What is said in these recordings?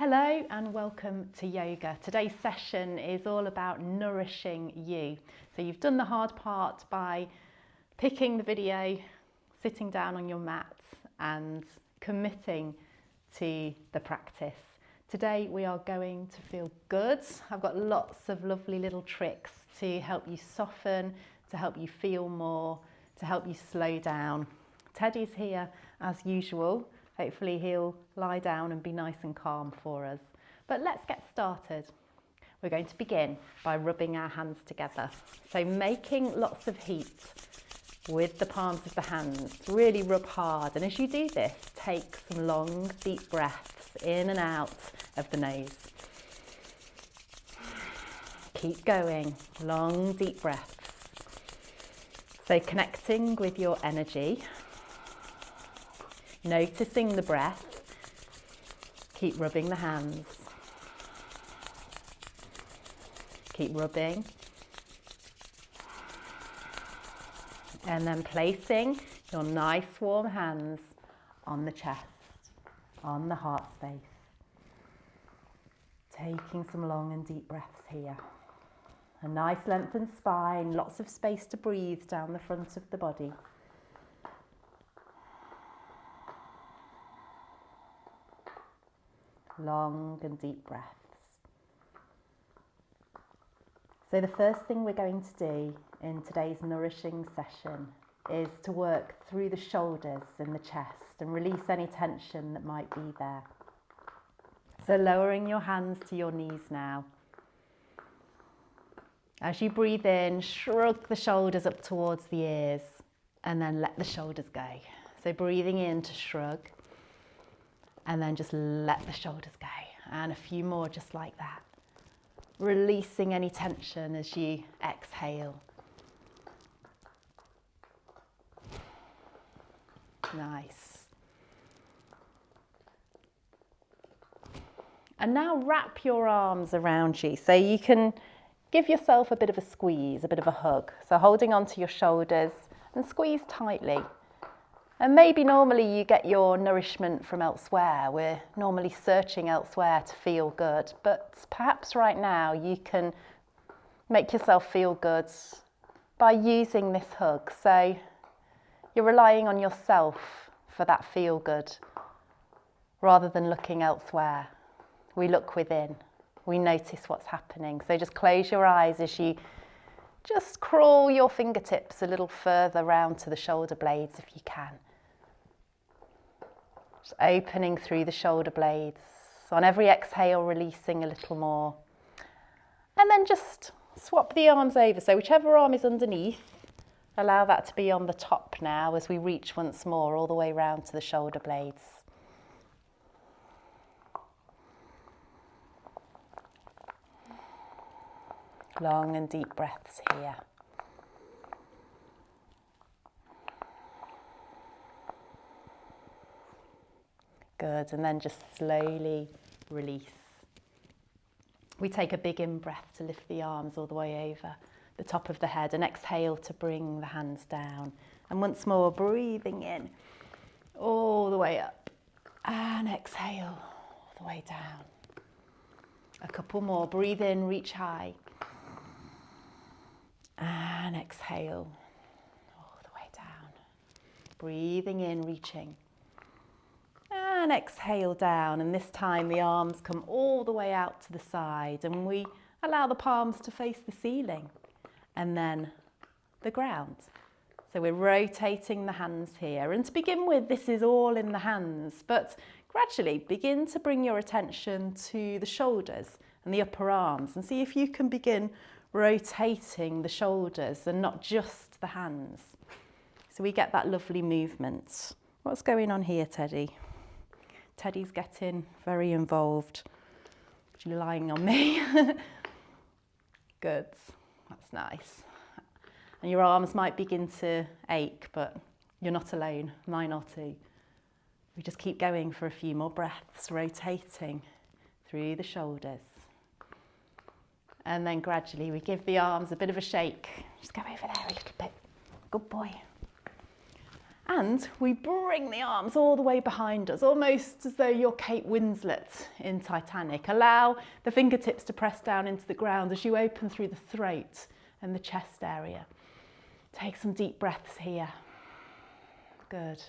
Hello and welcome to yoga. Today's session is all about nourishing you. So you've done the hard part by picking the video, sitting down on your mat and committing to the practice. Today we are going to feel good. I've got lots of lovely little tricks to help you soften, to help you feel more, to help you slow down. Teddy's here as usual. Hopefully he'll lie down and be nice and calm for us. But let's get started. We're going to begin by rubbing our hands together. So making lots of heat with the palms of the hands. Really rub hard. And as you do this, take some long, deep breaths in and out of the nose. Keep going. Long, deep breaths. So connecting with your energy. Noticing the breath, keep rubbing the hands, keep rubbing, and then placing your nice warm hands on the chest, on the heart space. Taking some long and deep breaths here. A nice lengthened spine, lots of space to breathe down the front of the body. Long and deep breaths. So the first thing we're going to do in today's nourishing session is to work through the shoulders and the chest and release any tension that might be there. So lowering your hands to your knees now. As you breathe in, shrug the shoulders up towards the ears and then let the shoulders go. So breathing in to shrug. And then just let the shoulders go. And a few more just like that. Releasing any tension as you exhale. Nice. And now wrap your arms around you. So you can give yourself a bit of a squeeze, a bit of a hug. So holding onto your shoulders and squeeze tightly. And maybe normally you get your nourishment from elsewhere. We're normally searching elsewhere to feel good. But perhaps right now you can make yourself feel good by using this hug. So you're relying on yourself for that feel good rather than looking elsewhere. We look within. We notice what's happening. So just close your eyes as you just crawl your fingertips a little further round to the shoulder blades if you can. Just opening through the shoulder blades. On every exhale, releasing a little more. And then just swap the arms over. So whichever arm is underneath, allow that to be on the top now as we reach once more all the way round to the shoulder blades. Long and deep breaths here. Good, and then just slowly release. We take a big in-breath to lift the arms all the way over the top of the head and exhale to bring the hands down. And once more, breathing in all the way up and exhale all the way down. A couple more, breathe in, reach high and exhale all the way down. Breathing in, reaching. And exhale down, and this time the arms come all the way out to the side and we allow the palms to face the ceiling and then the ground. So we're rotating the hands here, and to begin with this is all in the hands, but gradually begin to bring your attention to the shoulders and the upper arms and see if you can begin rotating the shoulders and not just the hands. So we get that lovely movement. What's going on here, Teddy? Teddy's getting very involved. You're lying on me. Good, that's nice. And your arms might begin to ache, but you're not alone, mine are too. We just keep going for a few more breaths, rotating through the shoulders. And then gradually we give the arms a bit of a shake. Just go over there a little bit. Good boy. And we bring the arms all the way behind us, almost as though you're Kate Winslet in Titanic. Allow the fingertips to press down into the ground as you open through the throat and the chest area. Take some deep breaths here. Good.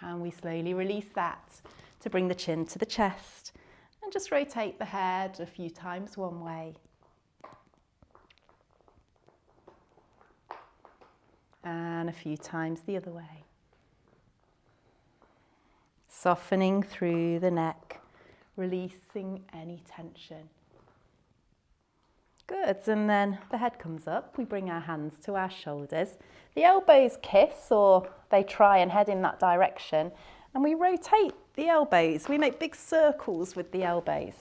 And we slowly release that to bring the chin to the chest and just rotate the head a few times one way. And a few times the other way. Softening through the neck, releasing any tension. Good, and then the head comes up, we bring our hands to our shoulders. The elbows kiss, or they try and head in that direction, and we rotate the elbows. We make big circles with the elbows.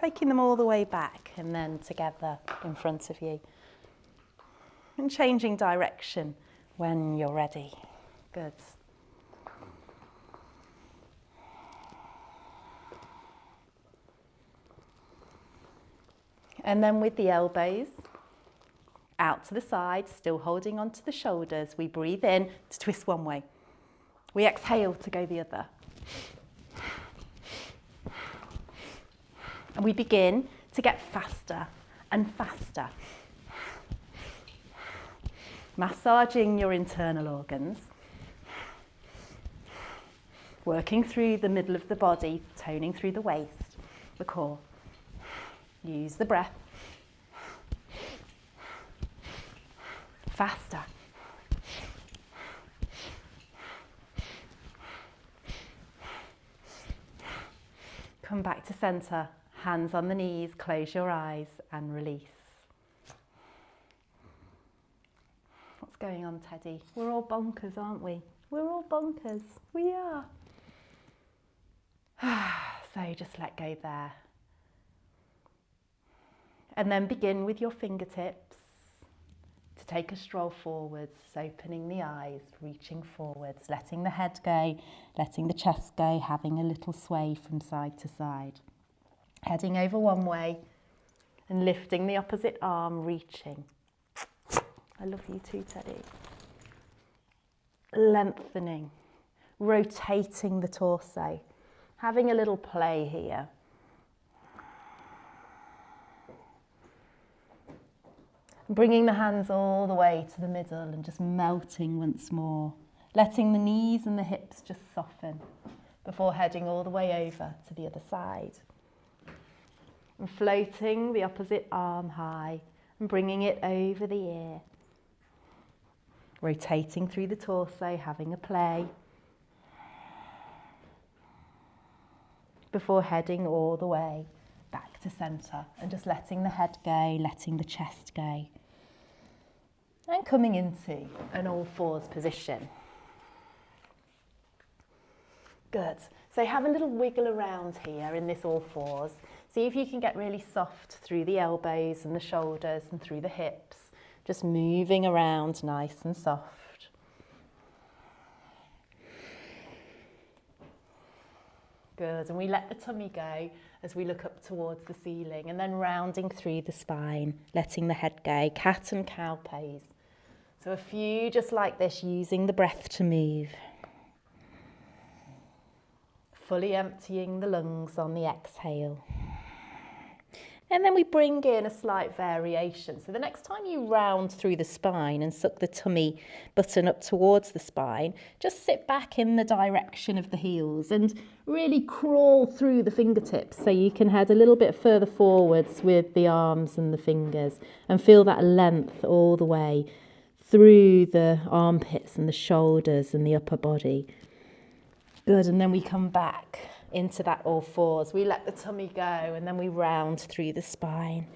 Taking them all the way back and then together in front of you. And changing direction when you're ready. Good. And then with the elbows out to the side, still holding onto the shoulders, we breathe in to twist one way. We exhale to go the other. And we begin to get faster and faster. Massaging your internal organs, working through the middle of the body, toning through the waist, the core. Use the breath. Faster. Come back to center, hands on the knees, close your eyes and release. What's going on, Teddy? We're all bonkers, aren't we? We're all bonkers. We are. So just let go there. And then begin with your fingertips to take a stroll forwards, opening the eyes, reaching forwards, letting the head go, letting the chest go, having a little sway from side to side. Heading over one way and lifting the opposite arm, reaching. I love you too, Teddy. Lengthening, rotating the torso, having a little play here. Bringing the hands all the way to the middle and just melting once more. Letting the knees and the hips just soften before heading all the way over to the other side. And floating the opposite arm high and bringing it over the ear. Rotating through the torso, having a play. Before heading all the way back to centre and just letting the head go, letting the chest go. And coming into an all fours position. Good. So have a little wiggle around here in this all fours. See if you can get really soft through the elbows and the shoulders and through the hips. Just moving around nice and soft. Good. And we let the tummy go as we look up towards the ceiling and then rounding through the spine, letting the head go. Cat and cow pose. So a few just like this, using the breath to move. Fully emptying the lungs on the exhale. And then we bring in a slight variation. So the next time you round through the spine and suck the tummy button up towards the spine, just sit back in the direction of the heels and really crawl through the fingertips so you can head a little bit further forwards with the arms and the fingers and feel that length all the way through the armpits and the shoulders and the upper body. Good, and then we come back into that all fours. We let the tummy go and then we round through the spine.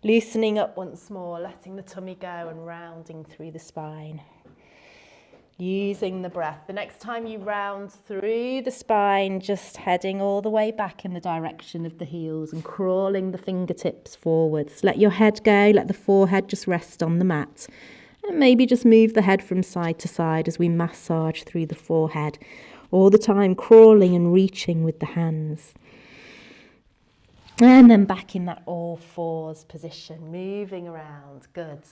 Loosening up once more, letting the tummy go and rounding through the spine. Using the breath. The next time you round through the spine, just heading all the way back in the direction of the heels and crawling the fingertips forwards. Let your head go, let the forehead just rest on the mat. And maybe just move the head from side to side as we massage through the forehead. All the time crawling and reaching with the hands. And then back in that all fours position, moving around. Good.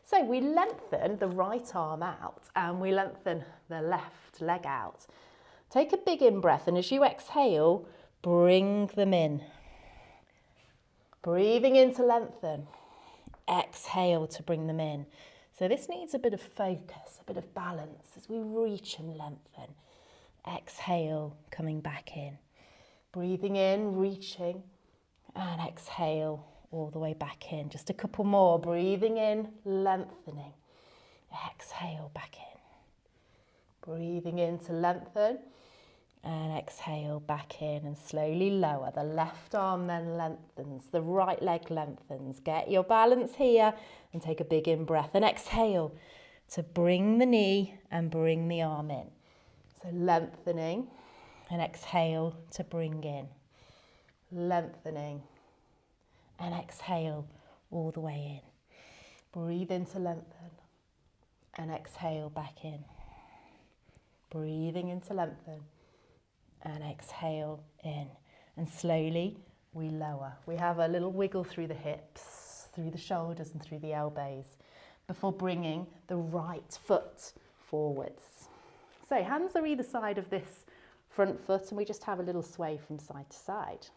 So we lengthen the right arm out and we lengthen the left leg out. Take a big in-breath, and as you exhale, bring them in. Breathing in to lengthen. Exhale to bring them in. So this needs a bit of focus, a bit of balance as we reach and lengthen. Exhale, coming back in. Breathing in, reaching, and exhale all the way back in. Just a couple more. Breathing in, lengthening. Exhale, back in. Breathing in to lengthen. And exhale back in and slowly lower. The left arm then lengthens, the right leg lengthens. Get your balance here and take a big in-breath. And exhale to bring the knee and bring the arm in. So lengthening and exhale to bring in. Lengthening and exhale all the way in. Breathe in to lengthen and exhale back in. Breathing in to lengthen. And exhale in, and slowly we lower. We have a little wiggle through the hips, through the shoulders and through the elbows before bringing the right foot forwards. So hands are either side of this front foot and we just have a little sway from side to side.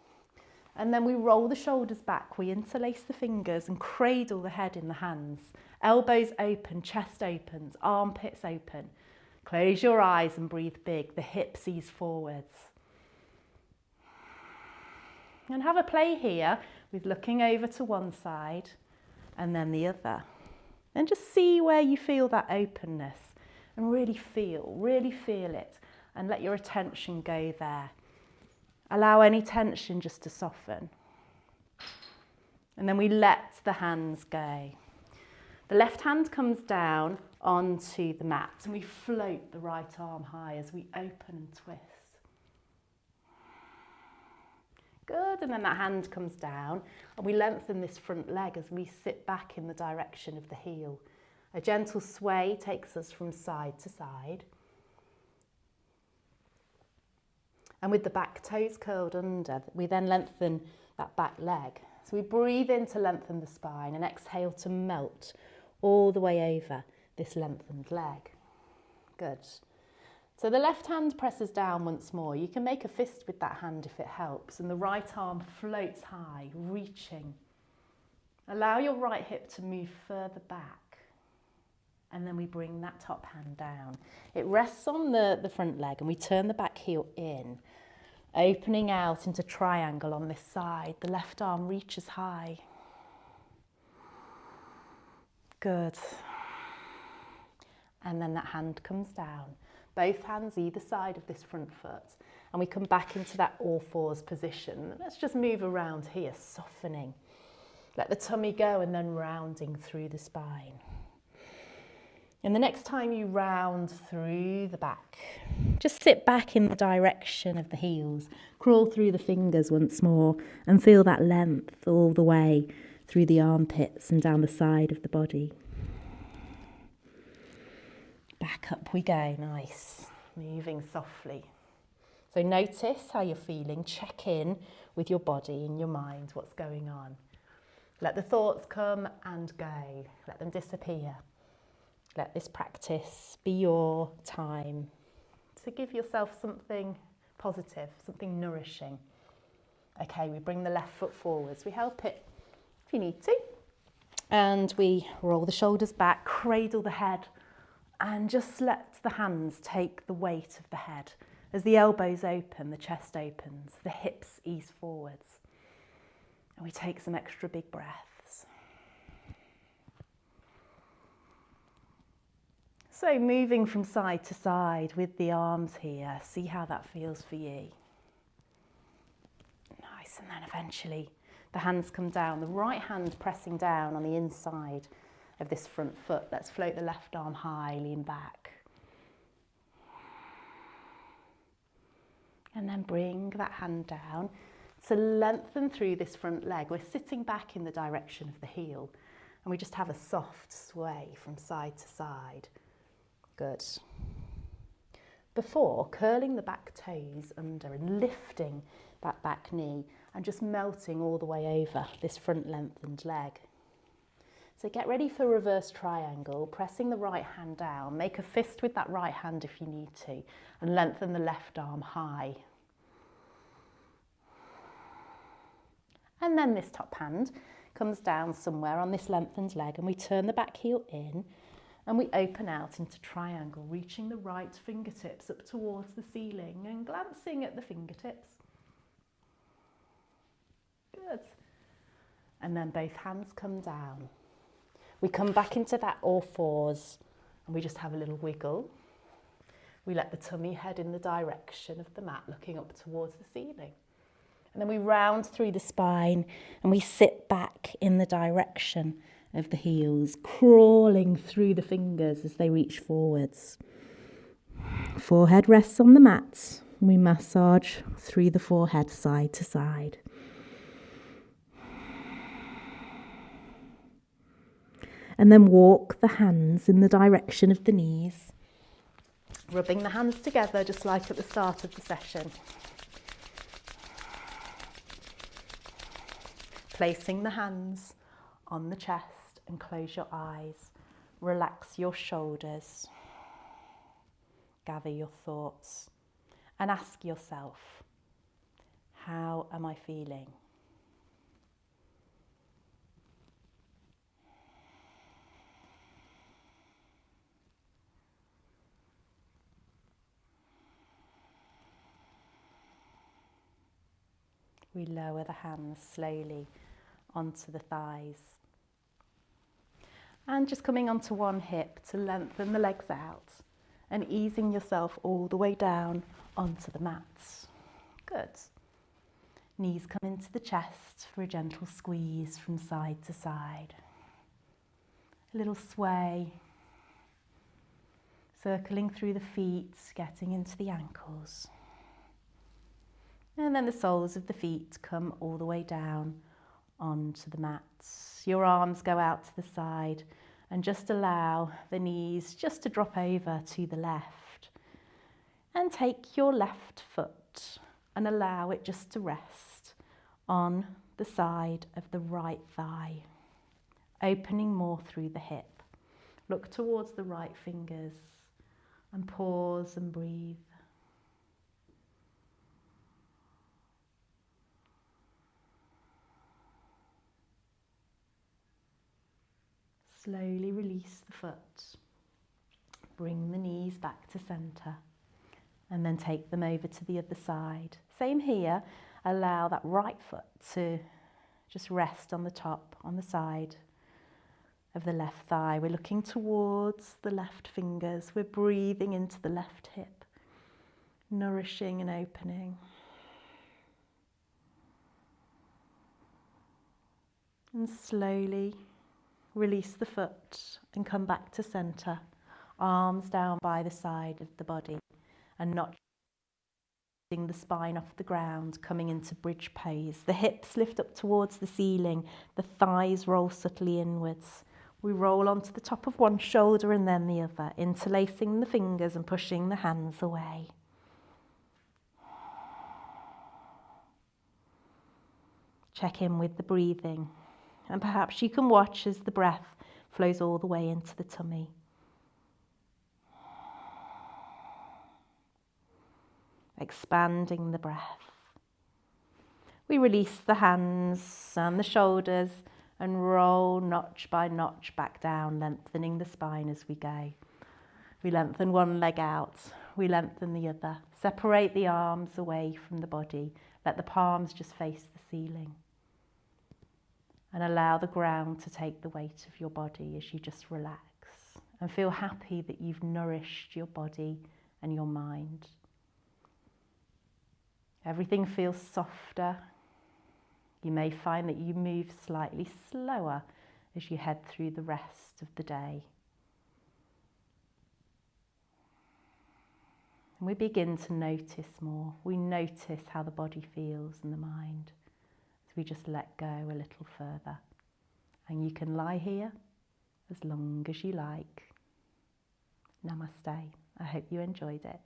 And then we roll the shoulders back, we interlace the fingers and cradle the head in the hands. Elbows open, chest opens, armpits open. Close your eyes and breathe big. The hips ease forwards. And have a play here with looking over to one side and then the other. And just see where you feel that openness and really feel it. And let your attention go there. Allow any tension just to soften. And then we let the hands go. The left hand comes down onto the mat and we float the right arm high as we open and twist. Good, and then that hand comes down and we lengthen this front leg as we sit back in the direction of the heel. A gentle sway takes us from side to side. And with the back toes curled under, we then lengthen that back leg. So we breathe in to lengthen the spine and exhale to melt all the way over this lengthened leg. Good. So the left hand presses down once more. You can make a fist with that hand if it helps, and the right arm floats high, reaching. Allow your right hip to move further back, and then we bring that top hand down. It rests on the front leg, and we turn the back heel in, opening out into triangle on this side. The left arm reaches high. Good. And then that hand comes down. Both hands either side of this front foot. And we come back into that all fours position. Let's just move around here, softening. Let the tummy go and then rounding through the spine. And the next time you round through the back, just sit back in the direction of the heels. Crawl through the fingers once more and feel that length all the way through the armpits and down the side of the body. Back up we go, nice. Moving softly. So notice how you're feeling. Check in with your body and your mind, what's going on. Let the thoughts come and go. Let them disappear. Let this practice be your time to give yourself something positive, something nourishing. Okay, we bring the left foot forwards. We help it if you need to. And we roll the shoulders back, cradle the head, and just let the hands take the weight of the head. As the elbows open, the chest opens, the hips ease forwards. And we take some extra big breaths. So moving from side to side with the arms here, see how that feels for you. Nice, and then eventually the hands come down, the right hand pressing down on the inside of this front foot. Let's float the left arm high, lean back. And then bring that hand down to lengthen through this front leg. We're sitting back in the direction of the heel and we just have a soft sway from side to side. Good. Before curling the back toes under and lifting that back knee, and just melting all the way over this front lengthened leg. So get ready for reverse triangle, pressing the right hand down. Make a fist with that right hand if you need to, and lengthen the left arm high. And then this top hand comes down somewhere on this lengthened leg, and we turn the back heel in and we open out into triangle, reaching the right fingertips up towards the ceiling and glancing at the fingertips. Good. And then both hands come down. We come back into that all fours and we just have a little wiggle. We let the tummy head in the direction of the mat, looking up towards the ceiling. And then we round through the spine and we sit back in the direction of the heels, crawling through the fingers as they reach forwards. Forehead rests on the mat. We massage through the forehead side to side. And then walk the hands in the direction of the knees, rubbing the hands together just like at the start of the session. Placing the hands on the chest and close your eyes. Relax your shoulders. Gather your thoughts and ask yourself, how am I feeling? We lower the hands slowly onto the thighs. And just coming onto one hip to lengthen the legs out and easing yourself all the way down onto the mat. Good. Knees come into the chest for a gentle squeeze from side to side. A little sway. Circling through the feet, getting into the ankles. And then the soles of the feet come all the way down onto the mat. Your arms go out to the side and just allow the knees just to drop over to the left. And take your left foot and allow it just to rest on the side of the right thigh, opening more through the hip. Look towards the right fingers and pause and breathe. Slowly release the foot. Bring the knees back to centre and then take them over to the other side. Same here, allow that right foot to just rest on the top, on the side of the left thigh. We're looking towards the left fingers. We're breathing into the left hip, nourishing and opening. And slowly release the foot and come back to centre. Arms down by the side of the body and not the spine off the ground, coming into bridge pose. The hips lift up towards the ceiling. The thighs roll subtly inwards. We roll onto the top of one shoulder and then the other, interlacing the fingers and pushing the hands away. Check in with the breathing. And perhaps you can watch as the breath flows all the way into the tummy. Expanding the breath. We release the hands and the shoulders and roll notch by notch back down, lengthening the spine as we go. We lengthen one leg out, we lengthen the other. Separate the arms away from the body. Let the palms just face the ceiling. And allow the ground to take the weight of your body as you just relax. And feel happy that you've nourished your body and your mind. Everything feels softer. You may find that you move slightly slower as you head through the rest of the day. And we begin to notice more. We notice how the body feels and the mind as we just let go a little further. And you can lie here as long as you like. Namaste. I hope you enjoyed it.